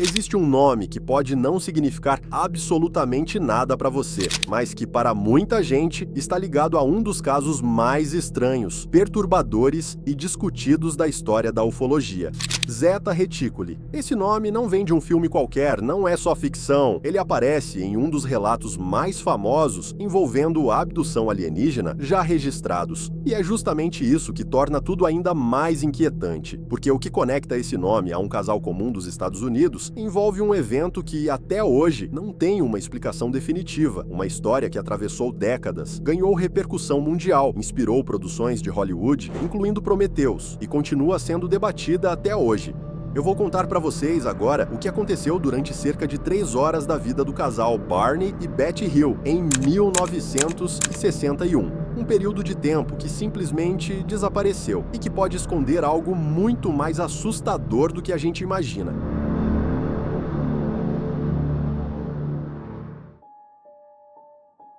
Existe um nome que pode não significar absolutamente nada para você, mas que para muita gente está ligado a um dos casos mais estranhos, perturbadores e discutidos da história da ufologia. Zeta Reticuli. Esse nome não vem de um filme qualquer, não é só ficção. Ele aparece em um dos relatos mais famosos envolvendo a abdução alienígena já registrados. E é justamente isso que torna tudo ainda mais inquietante, porque o que conecta esse nome a um casal comum dos Estados Unidos envolve um evento que, até hoje, não tem uma explicação definitiva, uma história que atravessou décadas, ganhou repercussão mundial, inspirou produções de Hollywood, incluindo Prometheus, e continua sendo debatida até hoje. Eu vou contar para vocês agora o que aconteceu durante cerca de 3 horas da vida do casal Barney e Betty Hill em 1961. Um período de tempo que simplesmente desapareceu e que pode esconder algo muito mais assustador do que a gente imagina.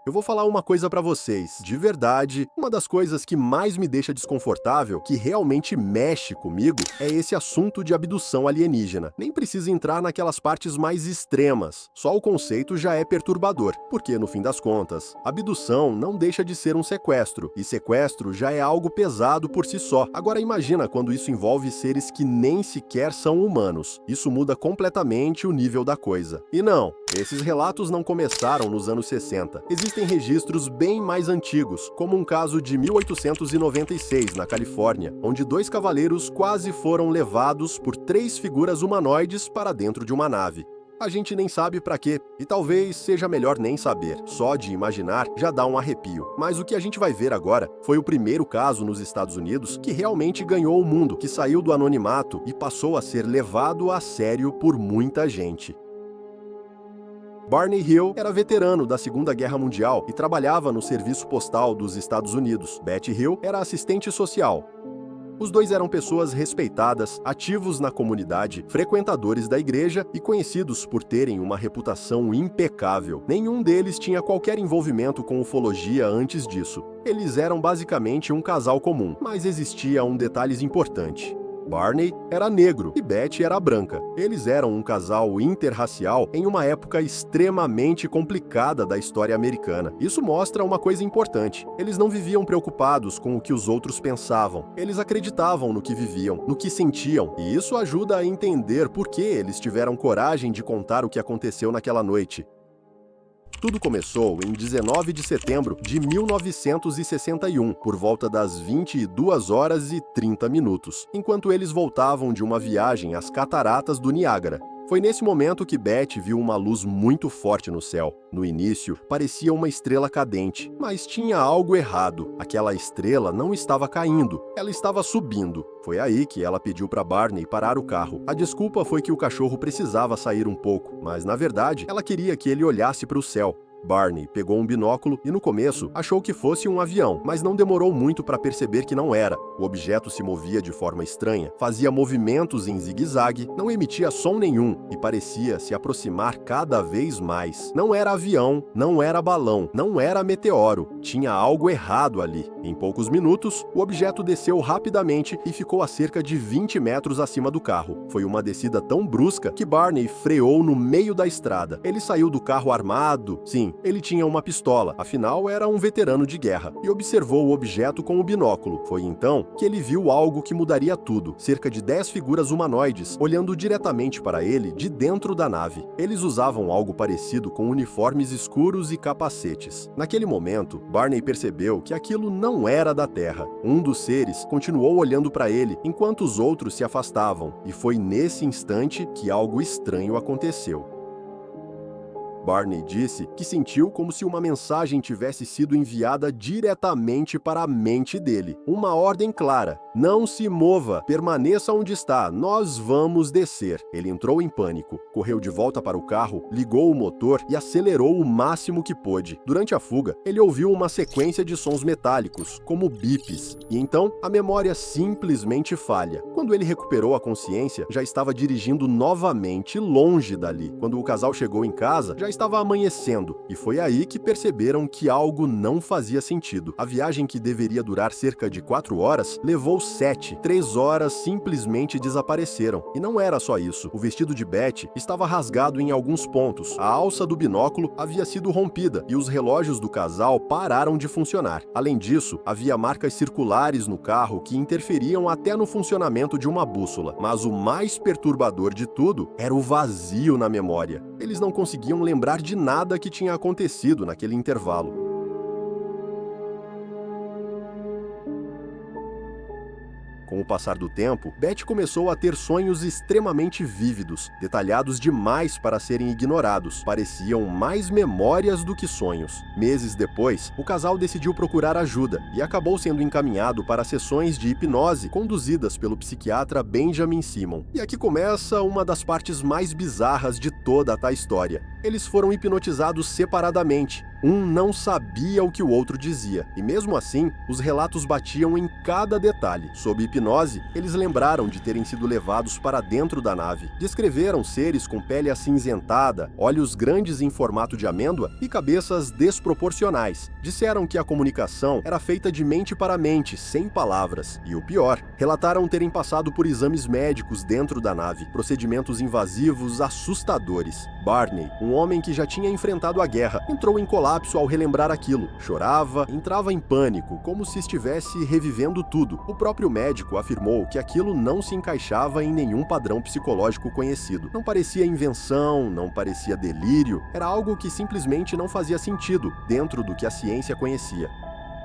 Eu vou falar uma coisa pra vocês, de verdade, uma das coisas que mais me deixa desconfortável, que realmente mexe comigo, é esse assunto de abdução alienígena. Nem precisa entrar naquelas partes mais extremas, só o conceito já é perturbador, porque no fim das contas, abdução não deixa de ser um sequestro, e sequestro já é algo pesado por si só. Agora imagina quando isso envolve seres que nem sequer são humanos. Isso muda completamente o nível da coisa. E não, esses relatos não começaram nos anos 60. Existem registros bem mais antigos, como um caso de 1896, na Califórnia, onde 2 cavaleiros quase foram levados por 3 figuras humanoides para dentro de uma nave. A gente nem sabe pra quê, e talvez seja melhor nem saber. Só de imaginar já dá um arrepio. Mas o que a gente vai ver agora foi o primeiro caso nos Estados Unidos que realmente ganhou o mundo, que saiu do anonimato e passou a ser levado a sério por muita gente. Barney Hill era veterano da Segunda Guerra Mundial e trabalhava no Serviço Postal dos Estados Unidos. Betty Hill era assistente social. Os dois eram pessoas respeitadas, ativos na comunidade, frequentadores da igreja e conhecidos por terem uma reputação impecável. Nenhum deles tinha qualquer envolvimento com ufologia antes disso. Eles eram basicamente um casal comum, mas existia um detalhe importante. Barney era negro e Betty era branca. Eles eram um casal interracial em uma época extremamente complicada da história americana. Isso mostra uma coisa importante. Eles não viviam preocupados com o que os outros pensavam. Eles acreditavam no que viviam, no que sentiam, e isso ajuda a entender por que eles tiveram coragem de contar o que aconteceu naquela noite. Tudo começou em 19 de setembro de 1961, por volta das 22 horas e 30 minutos, enquanto eles voltavam de uma viagem às cataratas do Niágara. Foi nesse momento que Betty viu uma luz muito forte no céu. No início, parecia uma estrela cadente, mas tinha algo errado. Aquela estrela não estava caindo, ela estava subindo. Foi aí que ela pediu para Barney parar o carro. A desculpa foi que o cachorro precisava sair um pouco, mas na verdade, ela queria que ele olhasse para o céu. Barney pegou um binóculo e no começo achou que fosse um avião, mas não demorou muito para perceber que não era. O objeto se movia de forma estranha, fazia movimentos em zigue-zague, não emitia som nenhum e parecia se aproximar cada vez mais. Não era avião, não era balão, não era meteoro, tinha algo errado ali. Em poucos minutos, o objeto desceu rapidamente e ficou a cerca de 20 metros acima do carro. Foi uma descida tão brusca que Barney freou no meio da estrada. Ele saiu do carro armado, sim, ele tinha uma pistola, afinal era um veterano de guerra, e observou o objeto com o binóculo. Foi então que ele viu algo que mudaria tudo, cerca de 10 figuras humanoides, olhando diretamente para ele de dentro da nave. Eles usavam algo parecido com uniformes escuros e capacetes. Naquele momento, Barney percebeu que aquilo não era da Terra. Um dos seres continuou olhando para ele, enquanto os outros se afastavam, e foi nesse instante que algo estranho aconteceu. Barney disse que sentiu como se uma mensagem tivesse sido enviada diretamente para a mente dele. Uma ordem clara: não se mova, permaneça onde está, nós vamos descer. Ele entrou em pânico, correu de volta para o carro, ligou o motor e acelerou o máximo que pôde. Durante a fuga, ele ouviu uma sequência de sons metálicos, como bips, e então a memória simplesmente falha. Quando ele recuperou a consciência, já estava dirigindo novamente longe dali. Quando o casal chegou em casa, já Já estava amanhecendo, e foi aí que perceberam que algo não fazia sentido. A viagem, que deveria durar cerca de 4 horas, levou 7. 3 horas simplesmente desapareceram. E não era só isso. O vestido de Betty estava rasgado em alguns pontos, a alça do binóculo havia sido rompida e os relógios do casal pararam de funcionar. Além disso, havia marcas circulares no carro que interferiam até no funcionamento de uma bússola. Mas o mais perturbador de tudo era o vazio na memória. Eles não conseguiam lembrar de nada que tinha acontecido naquele intervalo. Com o passar do tempo, Betty começou a ter sonhos extremamente vívidos, detalhados demais para serem ignorados. Pareciam mais memórias do que sonhos. Meses depois, o casal decidiu procurar ajuda e acabou sendo encaminhado para sessões de hipnose conduzidas pelo psiquiatra Benjamin Simon. E aqui começa uma das partes mais bizarras de toda a história. Eles foram hipnotizados separadamente. Um não sabia o que o outro dizia, e mesmo assim, os relatos batiam em cada detalhe. Sob hipnose, eles lembraram de terem sido levados para dentro da nave. Descreveram seres com pele acinzentada, olhos grandes em formato de amêndoa e cabeças desproporcionais. Disseram que a comunicação era feita de mente para mente, sem palavras. E o pior, relataram terem passado por exames médicos dentro da nave, procedimentos invasivos assustadores. Barney, um homem que já tinha enfrentado a guerra, entrou em colapso ao relembrar aquilo. Chorava, entrava em pânico, como se estivesse revivendo tudo. O próprio médico afirmou que aquilo não se encaixava em nenhum padrão psicológico conhecido. Não parecia invenção, não parecia delírio, era algo que simplesmente não fazia sentido dentro do que a ciência conhecia.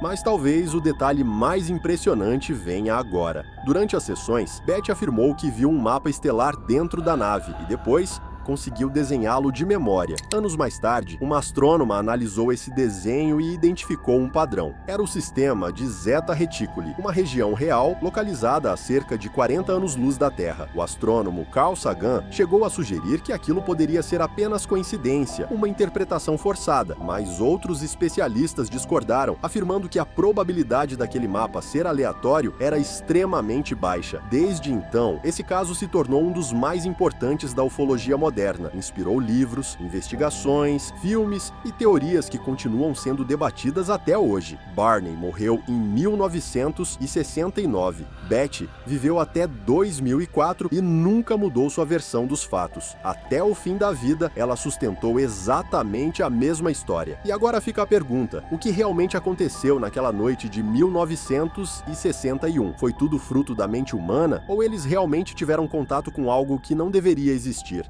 Mas talvez o detalhe mais impressionante venha agora. Durante as sessões, Betty afirmou que viu um mapa estelar dentro da nave e depois conseguiu desenhá-lo de memória. Anos mais tarde, uma astrônoma analisou esse desenho e identificou um padrão. Era o sistema de Zeta Reticuli, uma região real localizada a cerca de 40 anos-luz da Terra. O astrônomo Carl Sagan chegou a sugerir que aquilo poderia ser apenas coincidência, uma interpretação forçada, mas outros especialistas discordaram, afirmando que a probabilidade daquele mapa ser aleatório era extremamente baixa. Desde então, esse caso se tornou um dos mais importantes da ufologia moderna. Inspirou livros, investigações, filmes e teorias que continuam sendo debatidas até hoje. Barney morreu em 1969. Betty viveu até 2004 e nunca mudou sua versão dos fatos. Até o fim da vida, ela sustentou exatamente a mesma história. E agora fica a pergunta: o que realmente aconteceu naquela noite de 1961? Foi tudo fruto da mente humana ou eles realmente tiveram contato com algo que não deveria existir?